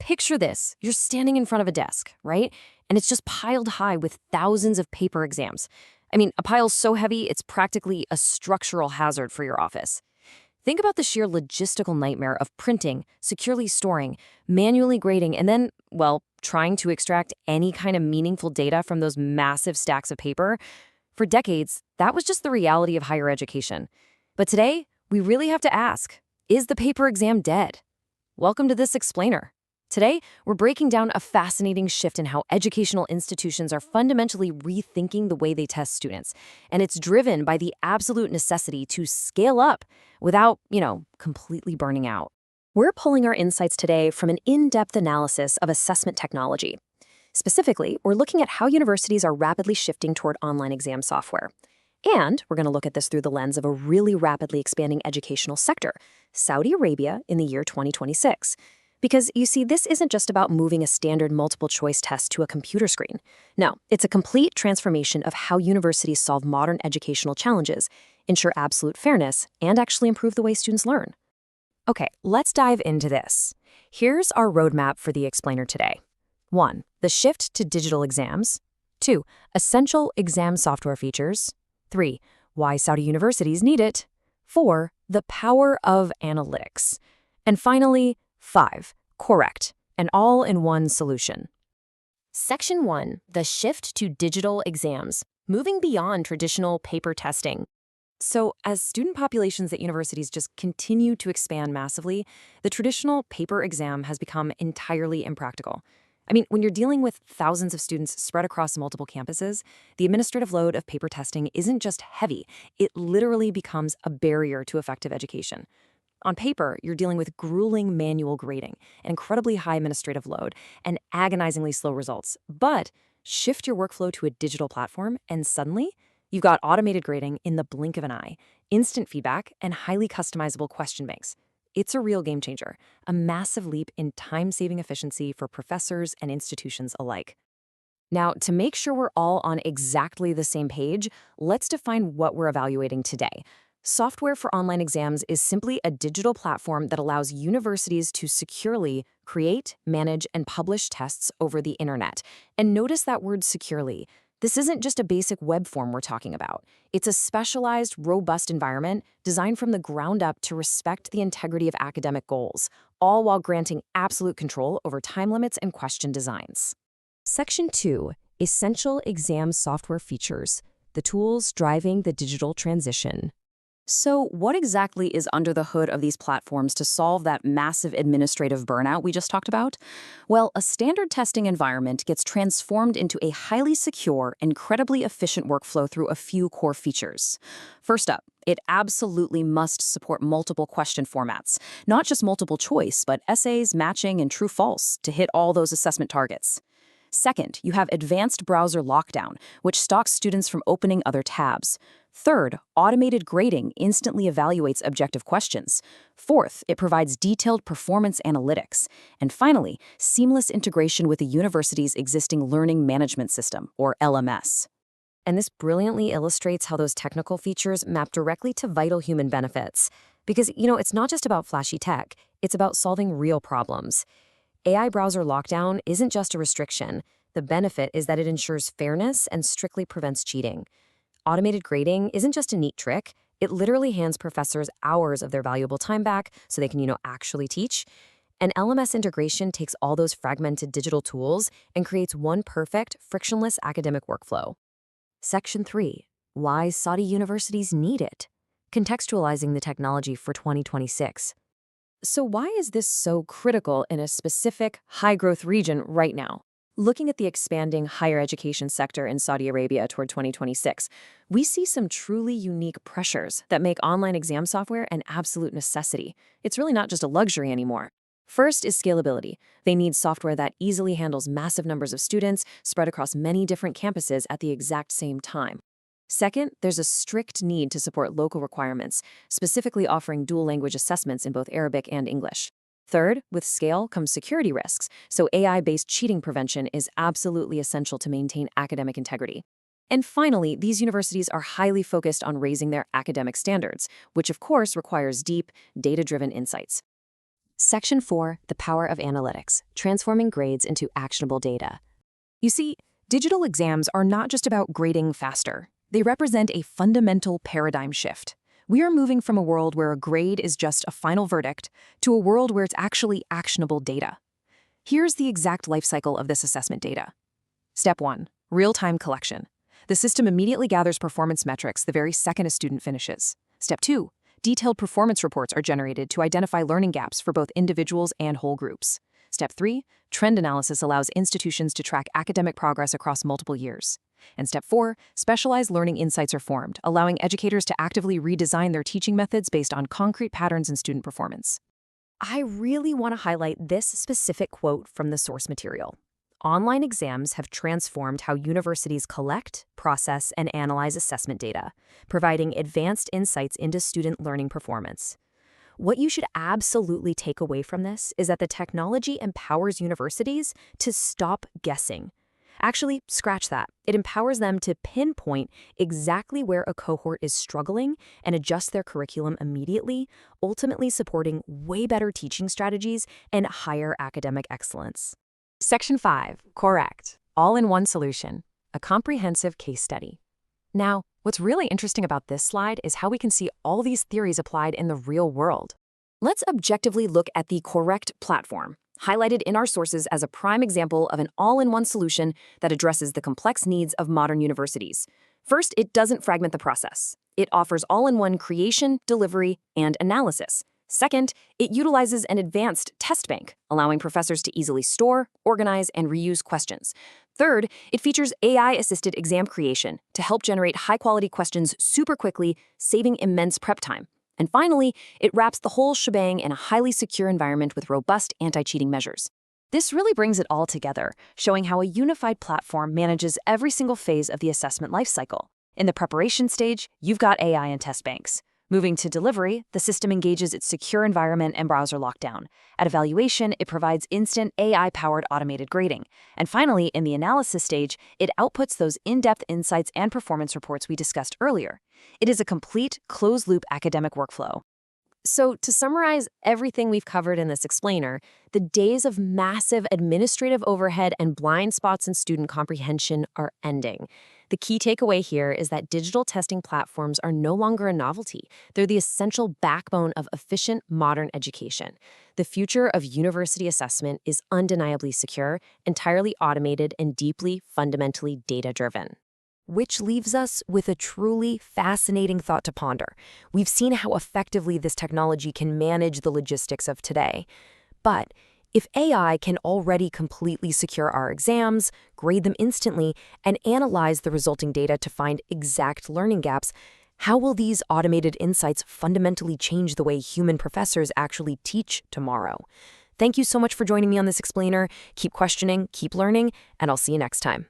Picture this. You're standing in front of a desk, right? And it's just piled high with thousands of paper exams. I mean, a pile so heavy, it's practically a structural hazard for your office. Think about the sheer logistical nightmare of printing, securely storing, manually grading, and then, well, trying to extract any kind of meaningful data from those massive stacks of paper. For decades, that was just the reality of higher education. But today, we really have to ask, is the paper exam dead? Welcome to this explainer. Today, we're breaking down a fascinating shift in how educational institutions are fundamentally rethinking the way they test students. And it's driven by the absolute necessity to scale up without, completely burning out. We're pulling our insights today from an in-depth analysis of assessment technology. Specifically, we're looking at how universities are rapidly shifting toward online exam software. And we're going to look at this through the lens of a really rapidly expanding educational sector, Saudi Arabia in the year 2026. Because, you see, this isn't just about moving a standard multiple-choice test to a computer screen. No, it's a complete transformation of how universities solve modern educational challenges, ensure absolute fairness, and actually improve the way students learn. Okay, let's dive into this. Here's our roadmap for the explainer today. 1. The shift to digital exams. 2. Essential exam software features. 3. Why Saudi universities need it. 4. The power of analytics. And finally, 5. Qorrect, an all-in-one solution. Section 1. The shift to digital exams, moving beyond traditional paper testing. So, as student populations at universities just continue to expand massively, the traditional paper exam has become entirely impractical. I mean, when you're dealing with thousands of students spread across multiple campuses, the administrative load of paper testing isn't just heavy, it literally becomes a barrier to effective education. On paper, you're dealing with grueling manual grading, an incredibly high administrative load, and agonizingly slow results. But shift your workflow to a digital platform, and suddenly, you've got automated grading in the blink of an eye, instant feedback, and highly customizable question banks. It's a real game changer, a massive leap in time-saving efficiency for professors and institutions alike. Now, to make sure we're all on exactly the same page, let's define what we're evaluating today. Software for online exams is simply a digital platform that allows universities to securely create, manage, and publish tests over the internet. And notice that word securely. This isn't just a basic web form we're talking about. It's a specialized, robust environment designed from the ground up to respect the integrity of academic goals, all while granting absolute control over time limits and question designs. Section 2. Essential exam software features, the tools driving the digital transition. So what exactly is under the hood of these platforms to solve that massive administrative burnout we just talked about? Well, a standard testing environment gets transformed into a highly secure, incredibly efficient workflow through a few core features. First up, it absolutely must support multiple question formats, not just multiple choice, but essays, matching, and true-false to hit all those assessment targets. Second, you have advanced browser lockdown, which stops students from opening other tabs. Third, automated grading instantly evaluates objective questions. Fourth, it provides detailed performance analytics. And finally, seamless integration with the university's existing learning management system, or LMS. And this brilliantly illustrates how those technical features map directly to vital human benefits. Because, it's not just about flashy tech, it's about solving real problems. AI browser lockdown isn't just a restriction. The benefit is that it ensures fairness and strictly prevents cheating. Automated grading isn't just a neat trick. It literally hands professors hours of their valuable time back so they can, actually teach. And LMS integration takes all those fragmented digital tools and creates one perfect, frictionless academic workflow. Section 3. Why Saudi universities need it. Contextualizing the technology for 2026. So why is this so critical in a specific high-growth region right now? Looking at the expanding higher education sector in Saudi Arabia toward 2026, we see some truly unique pressures that make online exam software an absolute necessity. It's really not just a luxury anymore. First is scalability. They need software that easily handles massive numbers of students spread across many different campuses at the exact same time. Second, there's a strict need to support local requirements, specifically offering dual language assessments in both Arabic and English. Third, with scale comes security risks, so AI-based cheating prevention is absolutely essential to maintain academic integrity. And finally, these universities are highly focused on raising their academic standards, which of course requires deep, data-driven insights. Section 4, the power of analytics, transforming grades into actionable data. You see, digital exams are not just about grading faster. They represent a fundamental paradigm shift. We are moving from a world where a grade is just a final verdict to a world where it's actually actionable data. Here's the exact life cycle of this assessment data. Step 1, real-time collection. The system immediately gathers performance metrics the very second a student finishes. Step 2, detailed performance reports are generated to identify learning gaps for both individuals and whole groups. Step 3, trend analysis allows institutions to track academic progress across multiple years. And Step 4, specialized learning insights are formed, allowing educators to actively redesign their teaching methods based on concrete patterns in student performance. I really want to highlight this specific quote from the source material. Online exams have transformed how universities collect, process, and analyze assessment data, providing advanced insights into student learning performance. What you should absolutely take away from this is that the technology empowers universities to stop guessing. Actually, scratch that. It empowers them to pinpoint exactly where a cohort is struggling and adjust their curriculum immediately, ultimately supporting way better teaching strategies and higher academic excellence. Section 5, Qorrect, all-in-one solution, a comprehensive case study. Now, what's really interesting about this slide is how we can see all these theories applied in the real world. Let's objectively look at the Qorrect platform, highlighted in our sources as a prime example of an all-in-one solution that addresses the complex needs of modern universities. First, it doesn't fragment the process. It offers all-in-one creation, delivery, and analysis. Second, it utilizes an advanced test bank, allowing professors to easily store, organize, and reuse questions. Third, it features AI-assisted exam creation to help generate high-quality questions super quickly, saving immense prep time. And finally, it wraps the whole shebang in a highly secure environment with robust anti-cheating measures. This really brings it all together, showing how a unified platform manages every single phase of the assessment lifecycle. In the preparation stage, you've got AI and test banks. Moving to delivery, the system engages its secure environment and browser lockdown. At evaluation, it provides instant AI-powered automated grading. And finally, in the analysis stage, it outputs those in-depth insights and performance reports we discussed earlier. It is a complete, closed-loop academic workflow. So, to summarize everything we've covered in this explainer, the days of massive administrative overhead and blind spots in student comprehension are ending. The key takeaway here is that digital testing platforms are no longer a novelty. They're the essential backbone of efficient, modern education. The future of university assessment is undeniably secure, entirely automated, and deeply, fundamentally data-driven. Which leaves us with a truly fascinating thought to ponder. We've seen how effectively this technology can manage the logistics of today. But if AI can already completely secure our exams, grade them instantly, and analyze the resulting data to find exact learning gaps, how will these automated insights fundamentally change the way human professors actually teach tomorrow? Thank you so much for joining me on this explainer. Keep questioning, keep learning, and I'll see you next time.